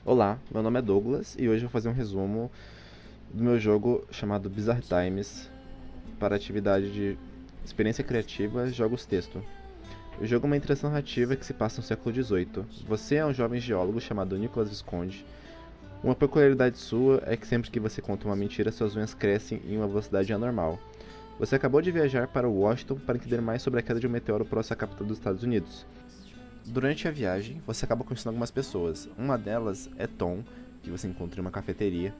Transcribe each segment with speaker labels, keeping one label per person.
Speaker 1: Olá, meu nome é Douglas e hoje eu vou fazer um resumo do meu jogo chamado Bizarre Times para a atividade de experiência criativa jogos texto. O jogo é uma interação narrativa que se passa no século XVIII. Você é um jovem geólogo chamado Nicholas Visconde. Uma peculiaridade sua é que sempre que você conta uma mentira, suas unhas crescem em uma velocidade anormal. Você acabou de viajar para Washington para entender mais sobre a queda de um meteoro próximo à capital dos Estados Unidos. Durante a viagem, você acaba conhecendo algumas pessoas. Uma delas é Tom, que você encontra em uma cafeteria.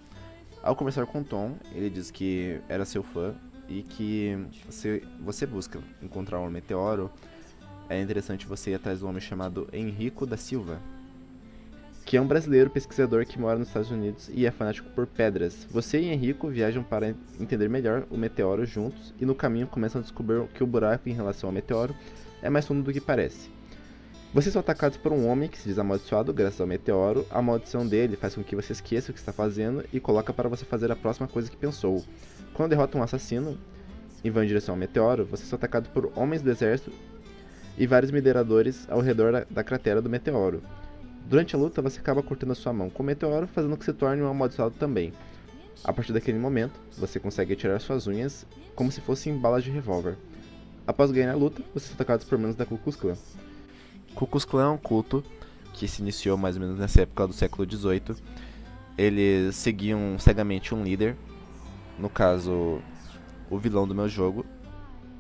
Speaker 1: Ao conversar com Tom, ele diz que era seu fã e que se você busca encontrar um meteoro, é interessante você ir atrás de um homem chamado Henrico da Silva, que é um brasileiro pesquisador que mora nos Estados Unidos e é fanático por pedras. Você e Henrico viajam para entender melhor o meteoro juntos e no caminho começam a descobrir que o buraco em relação ao meteoro é mais fundo do que parece. Vocês são atacados por um homem que se diz amaldiçoado graças ao meteoro. A maldição dele faz com que você esqueça o que está fazendo e coloca para você fazer a próxima coisa que pensou. Quando derrota um assassino e vão em direção ao meteoro, vocês são atacados por homens do exército e vários mineradores ao redor da cratera do meteoro. Durante a luta, você acaba cortando a sua mão com o meteoro, fazendo com que se torne um amaldiçoado também. A partir daquele momento, você consegue tirar suas unhas como se fossem balas de revólver. Após ganhar a luta, vocês são atacados por membros da Ku Klux Klan. Ku Klux Klan é um culto que se iniciou mais ou menos nessa época do século XVIII. Eles seguiam cegamente um líder, no caso, o vilão do meu jogo.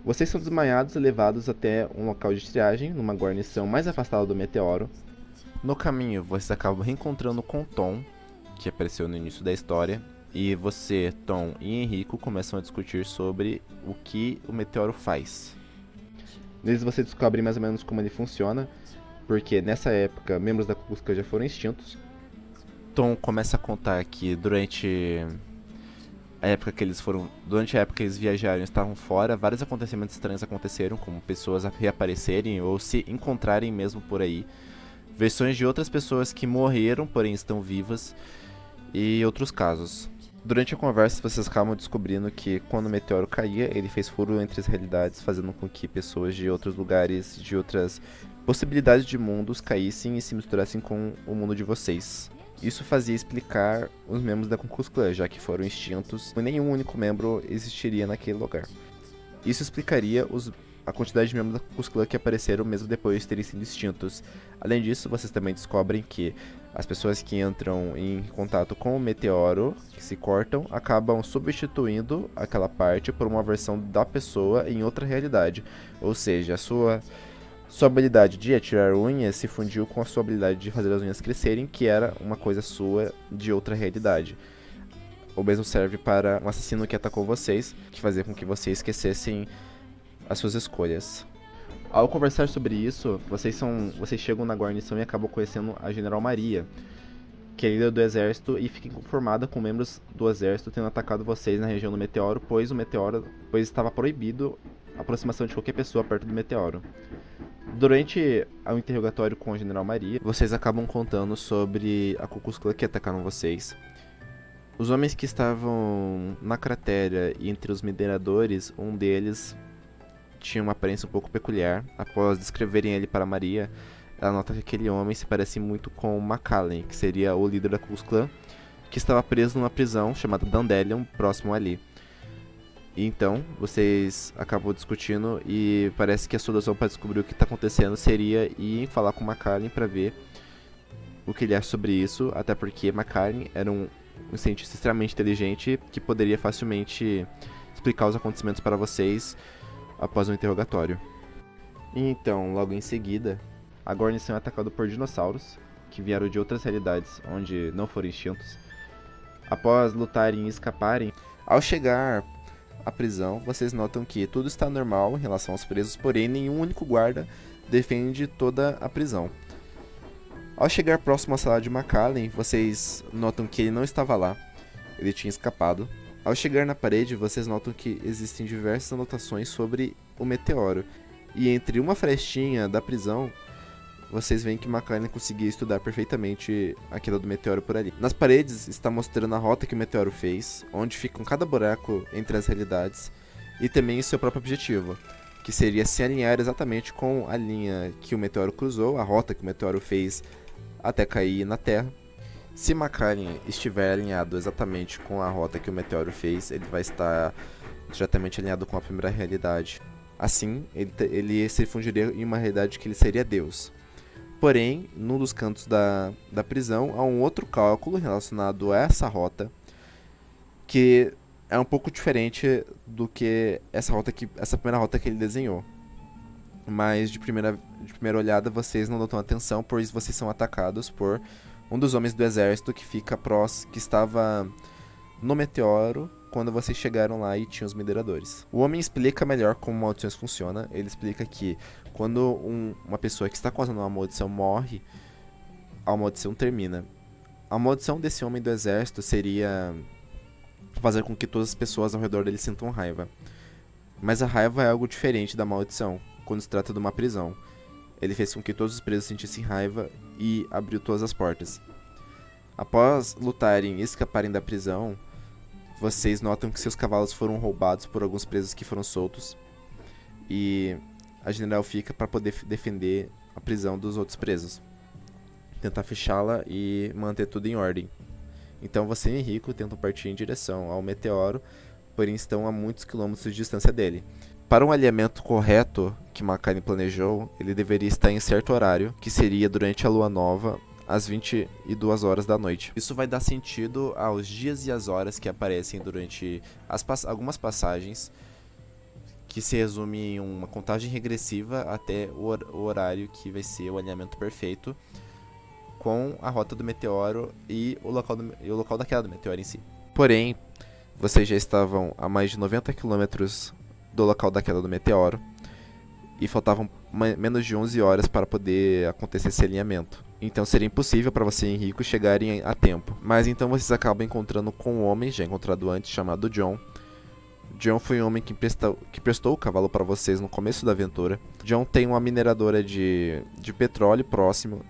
Speaker 1: Vocês são desmaiados e levados até um local de triagem, numa guarnição mais afastada do meteoro. No caminho, vocês acabam reencontrando com Tom, que apareceu no início da história, e você, Tom e Henrico começam a discutir sobre o que o meteoro faz. Neles você descobre mais ou menos como ele funciona, porque nessa época membros da Ku Klux Klan já foram extintos. Tom começa a contar que durante a época que eles viajaram e estavam fora, vários acontecimentos estranhos aconteceram, como pessoas reaparecerem ou se encontrarem mesmo por aí, versões de outras pessoas que morreram, porém estão vivas, e outros casos. Durante a conversa, vocês acabam descobrindo que quando o meteoro caía, ele fez furo entre as realidades, fazendo com que pessoas de outros lugares, de outras possibilidades de mundos caíssem e se misturassem com o mundo de vocês. Isso fazia explicar os membros da Ku Klux Klan, já que foram extintos e nenhum único membro existiria naquele lugar. Isso explicaria a quantidade de membros da Ku Klux Klan que apareceram mesmo depois de terem sido extintos. Além disso, vocês também descobrem que as pessoas que entram em contato com o meteoro, que se cortam, acabam substituindo aquela parte por uma versão da pessoa em outra realidade. Ou seja, a sua habilidade de atirar unhas se fundiu com a sua habilidade de fazer as unhas crescerem, que era uma coisa sua de outra realidade. O mesmo serve para um assassino que atacou vocês, que fazia com que vocês esquecessem as suas escolhas. Ao conversar sobre isso, vocês chegam na guarnição e acabam conhecendo a General Maria, que é líder do exército e fica inconformada com membros do exército tendo atacado vocês na região do meteoro, pois estava proibido a aproximação de qualquer pessoa perto do meteoro. Durante o interrogatório com a General Maria, vocês acabam contando sobre a Ku Klux Klan que atacaram vocês. Os homens que estavam na cratera e entre os mineradores, um deles tinha uma aparência um pouco peculiar. Após descreverem ele para Maria, ela nota que aquele homem se parece muito com McCallan, que seria o líder da Ku Klux Klan, que estava preso numa prisão chamada Dandelion, próximo ali. E então, vocês acabam discutindo e parece que a solução para descobrir o que está acontecendo seria ir falar com McCallan para ver o que ele acha sobre isso, até porque McCallan era um cientista extremamente inteligente que poderia facilmente explicar os acontecimentos para vocês após um interrogatório. E então, logo em seguida, a guarnição é atacada por dinossauros, que vieram de outras realidades onde não foram extintos. Após lutarem e escaparem, ao chegar à prisão, vocês notam que tudo está normal em relação aos presos, porém nenhum único guarda defende toda a prisão. Ao chegar próximo à sala de McCallan, vocês notam que ele não estava lá, ele tinha escapado. Ao chegar na parede, vocês notam que existem diversas anotações sobre o meteoro. E entre uma frestinha da prisão, vocês veem que McCallan conseguia estudar perfeitamente aquilo do meteoro por ali. Nas paredes está mostrando a rota que o meteoro fez, onde fica cada buraco entre as realidades, e também o seu próprio objetivo, que seria se alinhar exatamente com a linha que o meteoro cruzou, a rota que o meteoro fez até cair na Terra. Se Macallan estiver alinhado exatamente com a rota que o meteoro fez, ele vai estar diretamente alinhado com a primeira realidade. Assim, ele se fundiria em uma realidade que ele seria Deus. Porém, num dos cantos da prisão, há um outro cálculo relacionado a essa rota, que é um pouco diferente do que essa primeira rota que ele desenhou. Mas de primeira olhada vocês não dão atenção, pois vocês são atacados por um dos homens do exército que estava no meteoro quando vocês chegaram lá e tinham os mineradores. O homem explica melhor como maldições funcionam. Ele explica que quando uma pessoa que está causando uma maldição morre, a maldição termina. A maldição desse homem do exército seria fazer com que todas as pessoas ao redor dele sintam raiva. Mas a raiva é algo diferente da maldição, quando se trata de uma prisão. Ele fez com que todos os presos sentissem raiva e abriu todas as portas. Após lutarem e escaparem da prisão, vocês notam que seus cavalos foram roubados por alguns presos que foram soltos. E a general fica para poder defender a prisão dos outros presos. Tentar fechá-la e manter tudo em ordem. Então você e Henrico tentam partir em direção ao meteoro, porém estão a muitos quilômetros de distância dele. Para um alinhamento correto que Macallan planejou, ele deveria estar em certo horário, que seria durante a lua nova, às 22 horas da noite. Isso vai dar sentido aos dias e às horas que aparecem durante algumas passagens, que se resume em uma contagem regressiva até o horário que vai ser o alinhamento perfeito com a rota do meteoro e o local da queda do meteoro em si. Porém, vocês já estavam a mais de 90 quilômetros do local da queda do meteoro e faltavam menos de 11 horas para poder acontecer esse alinhamento. Então seria impossível para você e Henrico chegarem a tempo. Mas então vocês acabam encontrando com um homem já encontrado antes, chamado John. John foi um homem que prestou o cavalo para vocês no começo da aventura. John tem uma mineradora de petróleo próximo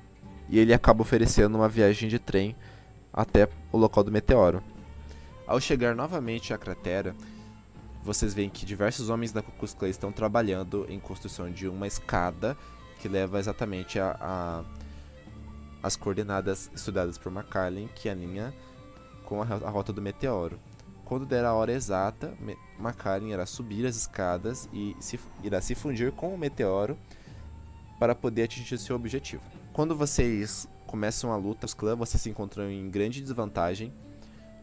Speaker 1: e ele acaba oferecendo uma viagem de trem até o local do meteoro. Ao chegar novamente à cratera, vocês veem que diversos homens da Ku Klux Klan estão trabalhando em construção de uma escada que leva exatamente as coordenadas estudadas por Macallan, que alinha com a rota do meteoro. Quando der a hora exata, Macallan irá subir as escadas e irá se fundir com o meteoro para poder atingir seu objetivo. Quando vocês começam a luta, os clãs vocês se encontram em grande desvantagem.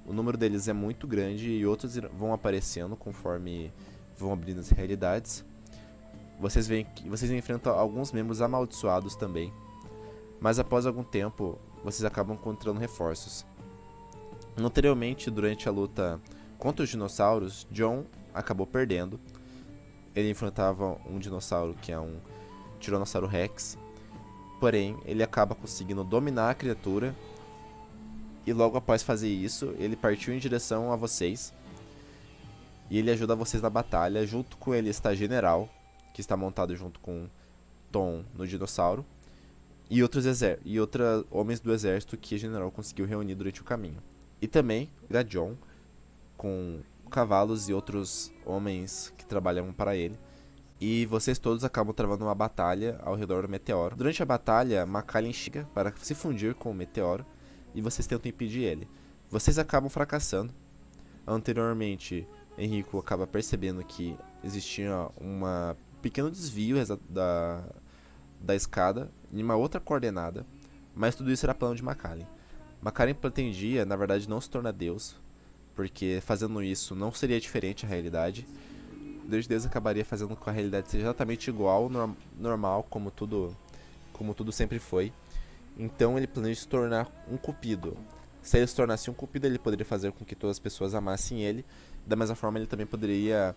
Speaker 1: O número deles é muito grande e outros vão aparecendo conforme vão abrindo as realidades. Vocês veem que vocês enfrentam alguns membros amaldiçoados também. Mas após algum tempo, vocês acabam encontrando reforços. Anteriormente, durante a luta contra os dinossauros, John acabou perdendo. Ele enfrentava um dinossauro que é um Tiranossauro Rex. Porém, ele acaba conseguindo dominar a criatura. E logo após fazer isso, ele partiu em direção a vocês. E ele ajuda vocês na batalha. Junto com ele está General, que está montado junto com Tom no dinossauro. E outros homens do exército que o General conseguiu reunir durante o caminho. E também John, com cavalos e outros homens que trabalham para ele. E vocês todos acabam travando uma batalha ao redor do meteoro. Durante a batalha, Macallan chega para se fundir com o meteoro. E vocês tentam impedir ele. Vocês acabam fracassando. Anteriormente, Henrico acaba percebendo que existia um pequeno desvio da escada em uma outra coordenada. Mas tudo isso era plano de Macallan. Macallan pretendia, na verdade, não se tornar Deus. Porque fazendo isso não seria diferente a realidade. Deus acabaria fazendo com que a realidade seja exatamente igual, normal, como tudo sempre foi. Então ele planeja se tornar um cupido. Se ele se tornasse um cupido, ele poderia fazer com que todas as pessoas amassem ele. Da mesma forma, ele também poderia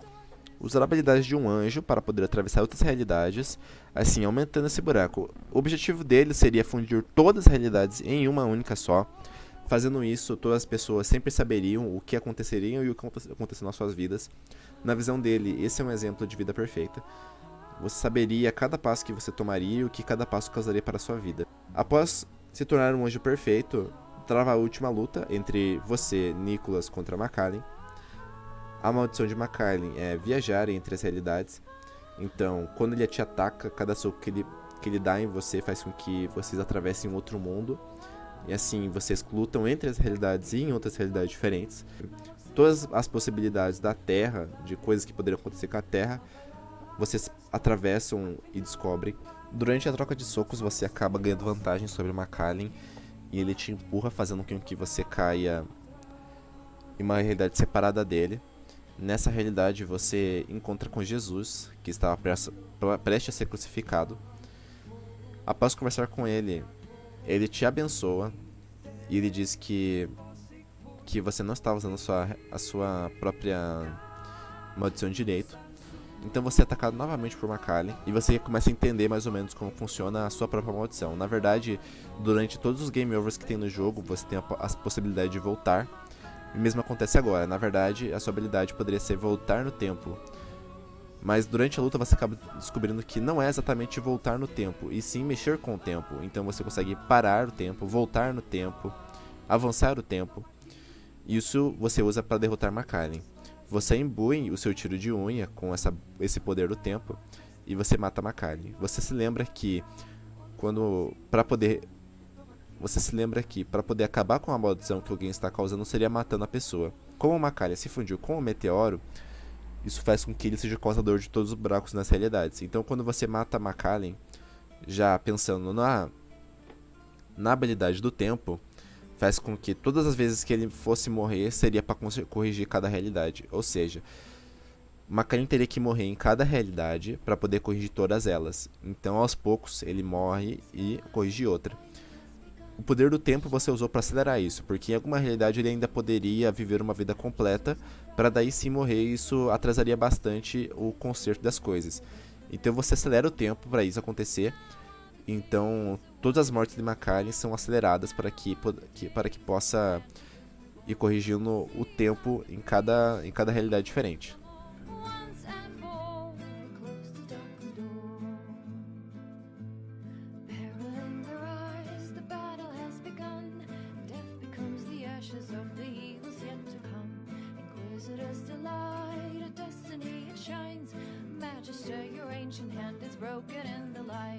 Speaker 1: usar habilidades de um anjo para poder atravessar outras realidades, assim aumentando esse buraco. O objetivo dele seria fundir todas as realidades em uma única só. Fazendo isso, todas as pessoas sempre saberiam o que aconteceria e o que aconteceu nas suas vidas. Na visão dele, esse é um exemplo de vida perfeita. Você saberia cada passo que você tomaria e o que cada passo causaria para a sua vida. Após se tornar um anjo perfeito, trava a última luta entre você, Nicholas, contra Macallan. A maldição de Macallan é viajar entre as realidades. Então, quando ele te ataca, cada soco que ele dá em você faz com que vocês atravessem um outro mundo. E assim, vocês lutam entre as realidades e em outras realidades diferentes. Todas as possibilidades da Terra, de coisas que poderiam acontecer com a Terra, vocês atravessam e descobrem. Durante a troca de socos, você acaba ganhando vantagem sobre o Macallan e ele te empurra, fazendo com que você caia em uma realidade separada dele. Nessa realidade, você encontra com Jesus, que estava prestes a ser crucificado. Após conversar com ele, ele te abençoa e ele diz que você não está usando a sua própria maldição direito. Então você é atacado novamente por Macallan e você começa a entender mais ou menos como funciona a sua própria maldição. Na verdade, durante todos os game overs que tem no jogo, você tem a possibilidade de voltar. E o mesmo acontece agora. Na verdade, a sua habilidade poderia ser voltar no tempo. Mas durante a luta você acaba descobrindo que não é exatamente voltar no tempo, e sim mexer com o tempo. Então você consegue parar o tempo, voltar no tempo, avançar o tempo. Isso você usa para derrotar Macallan. Você imbui o seu tiro de unha com esse poder do tempo e você mata Macallan. Você se lembra que para poder acabar com a maldição que alguém está causando seria matando a pessoa. Como o Macallan se fundiu com o meteoro, isso faz com que ele seja causador de todos os buracos nas realidades. Então quando você mata Macallan, já pensando na habilidade do tempo, faz com que todas as vezes que ele fosse morrer seria para corrigir cada realidade. Ou seja, Macallan teria que morrer em cada realidade para poder corrigir todas elas. Então aos poucos ele morre e corrige outra. O poder do tempo você usou para acelerar isso, porque em alguma realidade ele ainda poderia viver uma vida completa para daí sim morrer, e isso atrasaria bastante o conserto das coisas. Então você acelera o tempo para isso acontecer. Então todas as mortes de Macallan são aceleradas para que possa ir corrigindo o tempo em cada realidade diferente.
Speaker 2: Your ancient hand is broken in the light.